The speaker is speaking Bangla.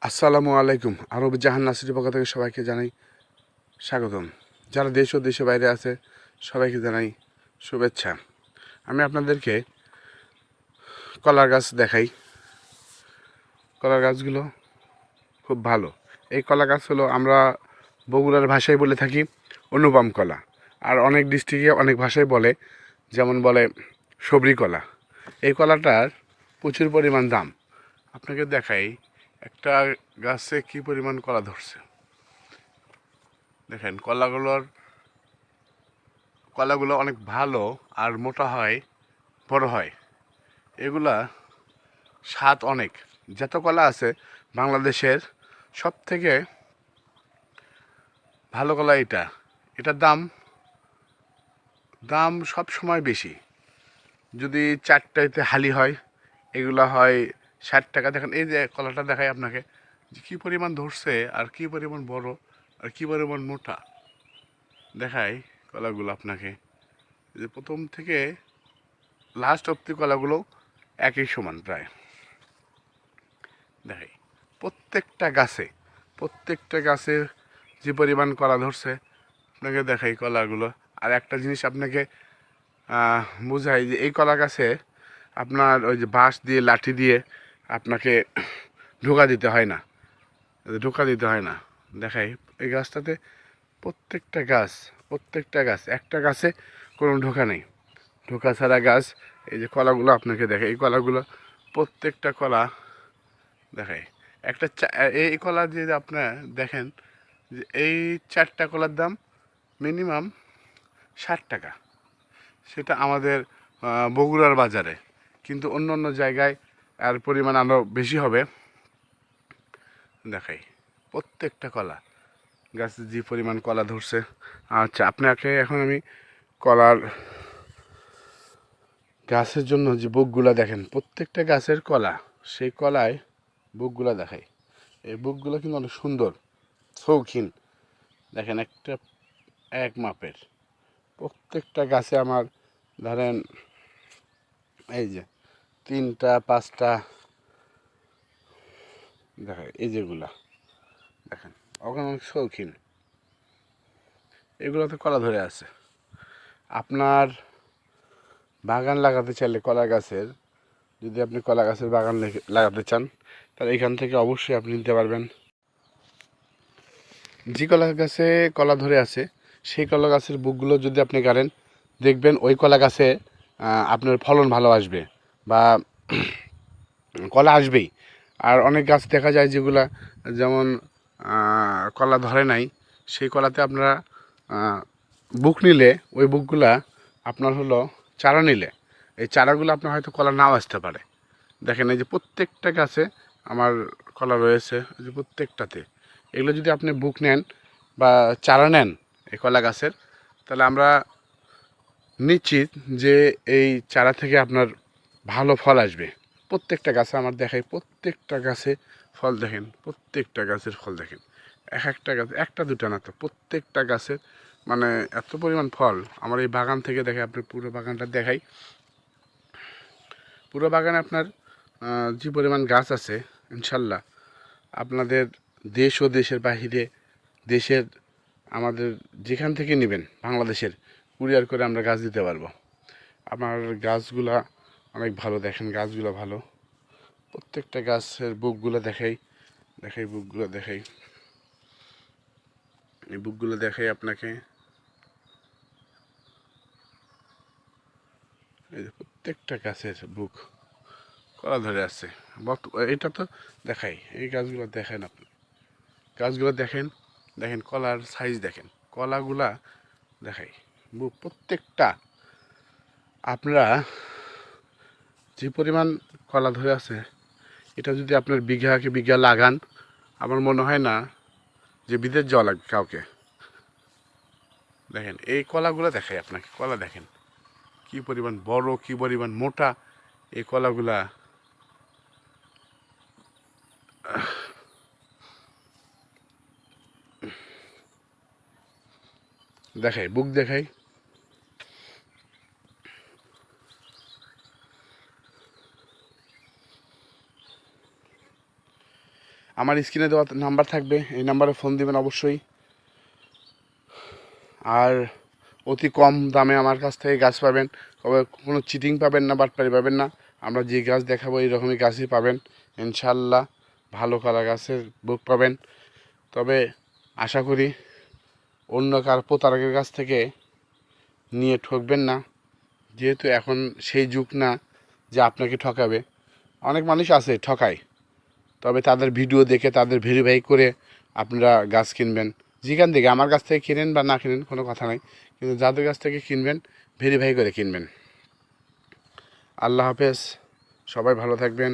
আসসালামু আলাইকুম। আরব জাহান নাসিরের পক্ষ থেকে সবাইকে জানাই স্বাগতম। যারা দেশ ও দেশের বাইরে আছে সবাইকে জানাই শুভেচ্ছা। আমি আপনাদেরকে কলার গাছ দেখাই। কলার গাছগুলো খুব ভালো। এই কলা গাছ হলো আমরা বগুড়ার ভাষায় বলে থাকি অনুপম কলা, আর অনেক ডিস্ট্রিক্টে অনেক ভাষায় বলে, যেমন বলে সবরি কলা। এই কলাটার প্রচুর পরিমাণ দাম। আপনাকে দেখাই একটা গাছে কি পরিমাণ কলা ধরছে। দেখেন কলাগুলো অনেক ভালো আর মোটা হয়, বড় হয়। এগুলা স্বাদ অনেক। যত কলা আছে বাংলাদেশের সব থেকে ভালো কলা এটা। এটার দাম দাম সব সময় বেশি। যদি চারটাইতে হালি হয় এগুলা হয় 60 টাকা। দেখেন এই যে কলাটা দেখাই আপনাকে, যে কী পরিমাণ ধরছে আর কী পরিমাণ বড় আর কী পরিমাণ মোটা। দেখাই কলাগুলো আপনাকে, যে প্রথম থেকে লাস্ট অব্দি কলাগুলো একই সমান প্রায়। দেখাই প্রত্যেকটা গাছে যে পরিমাণ কলা ধরছে আপনাকে দেখাই কলাগুলো। আর একটা জিনিস আপনাকে বোঝাই, যে এই কলা গাছে আপনার ওই যে বাঁশ দিয়ে লাঠি দিয়ে আপনাকে ঢোকা দিতে হয় না, দেখাই এই গাছটাতে প্রত্যেকটা গাছ একটা গাছে কোনো ঢোকা নেই, ঢোকা ছাড়া গাছ। এই যে কলাগুলো আপনাকে দেখে, এই কলাগুলো প্রত্যেকটা কলা দেখায় একটা এই কলা যে আপনার দেখেন, যে এই 4টা কলার দাম মিনিমাম 60 টাকা। সেটা আমাদের বগুড়ার বাজারে, কিন্তু অন্য অন্য জায়গায় আর পরিমাণ আরও বেশি হবে। দেখাই প্রত্যেকটা কলা গাছে যে পরিমাণ কলা ধরছে। আচ্ছা, আপনাকে এখন আমি কলার গাছের জন্য যে বুকগুলা দেখেন, প্রত্যেকটা গাছের কলা, সেই কলায় বুকগুলা দেখাই। এই বুকগুলো কিন্তু অনেক সুন্দর, শৌখিন। দেখেন একটা এক মাপের। প্রত্যেকটা গাছে আমার ধরেন এই যে 3টা 5টা দেখায়, এই যেগুলা দেখেন ওখানে অনেক শৌখিন, এগুলোতে কলা ধরে আছে। আপনার বাগান লাগাতে চাইলে কলা গাছের, যদি আপনি কলা গাছের বাগান লাগাতে চান তাহলে এখান থেকে অবশ্যই আপনি নিতে পারবেন। যে কলা গাছে কলা ধরে আছে সেই কলা গাছের বুকগুলো যদি আপনি গাড়েন, দেখবেন ওই কলা গাছে আপনার ফলন ভালো আসবে বা কলা আসবেই। আর অনেক গাছ দেখা যায় যেগুলা যেমন কলা ধরে নাই, সেই কলাতে আপনারা বুক নিলে ওই বুকগুলা আপনার হলো চারা নিলে, এই চারাগুলো আপনার হয়তো কলা নাও আসতে পারে। দেখেন এই যে প্রত্যেকটা গাছে আমার কলা রয়েছে, এই যে প্রত্যেকটাতে। এগুলো যদি আপনি বুক নেন বা চারা নেন এই কলা গাছের, তাহলে আমরা নিশ্চিত যে এই চারা থেকে আপনার ভালো ফল আসবে। প্রত্যেকটা গাছে আমার দেখাই, প্রত্যেকটা গাছে ফল দেখেন, প্রত্যেকটা গাছের ফল দেখেন। এক একটা গাছ, একটা দুটা না তো, প্রত্যেকটা গাছের মানে এত পরিমাণ ফল। আমার এই বাগান থেকে দেখে, আপনার পুরো বাগানটা দেখাই। পুরো বাগানে আপনার যে পরিমাণ গাছ আছে, ইনশাল্লাহ আপনাদের দেশ ও দেশের বাহিরে, দেশের আমাদের যেখান থেকে নেবেন বাংলাদেশের, কুরিয়ার করে আমরা গাছ দিতে পারবো। আমার গাছগুলা অনেক ভালো, দেখেন গাছগুলো ভালো। প্রত্যেকটা গাছের বুকগুলো দেখাই এই বুকগুলো দেখাই আপনাকে। এই যে প্রত্যেকটা গাছের বুক কলা ধরে আছে। এটা তো দেখাই, এই গাছগুলো দেখেন আপনি, গাছগুলো দেখেন, দেখেন কলার সাইজ দেখেন, কলাগুলা দেখাই বুক প্রত্যেকটা। আপনারা যে পরিমাণ কলা ধরে আছে, এটা যদি আপনার বিঘাকে বিঘা লাগান, আমার মনে হয় না যে বিদেশ যাওয়া লাগবে কাউকে। দেখেন এই কলাগুলো দেখাই আপনাকে, কলা দেখেন কি পরিমাণ বড়, কি পরিমাণ মোটা এই কলাগুলা। দেখাই বুক দেখাই, আমার স্ক্রিনে দেওয়া নাম্বার থাকবে, এই নাম্বারে ফোন দিবেন অবশ্যই। আর অতি কম দামে আমার কাছ থেকে গাছ পাবেন, তবে কোনো চিটিং পাবেন না, বাটপারি পাবেন না। আমরা যে গাছ দেখাবো এইরকমই গাছই পাবেন ইনশাল্লাহ। ভালো কলা গাছের বুক পাবেন। তবে আশা করি অন্য কার প্রতারকের কাছ থেকে নিয়ে ঠকবেন না, যেহেতু এখন সেই যুগ না যে আপনাকে ঠকাবে। অনেক মানুষ আছে ঠকায়, তবে তাদের ভিডিও দেখে তাদের ভেরিফাই করে আপনারা গাছ কিনবেন। যেখান থেকে আমার কাছ থেকে কিনেন বা না কিনেন কোনো কথা নাই, কিন্তু যাদের কাছ থেকে কিনবেন ভেরিফাই করে কিনবেন। আল্লাহ হাফেজ, সবাই ভালো থাকবেন।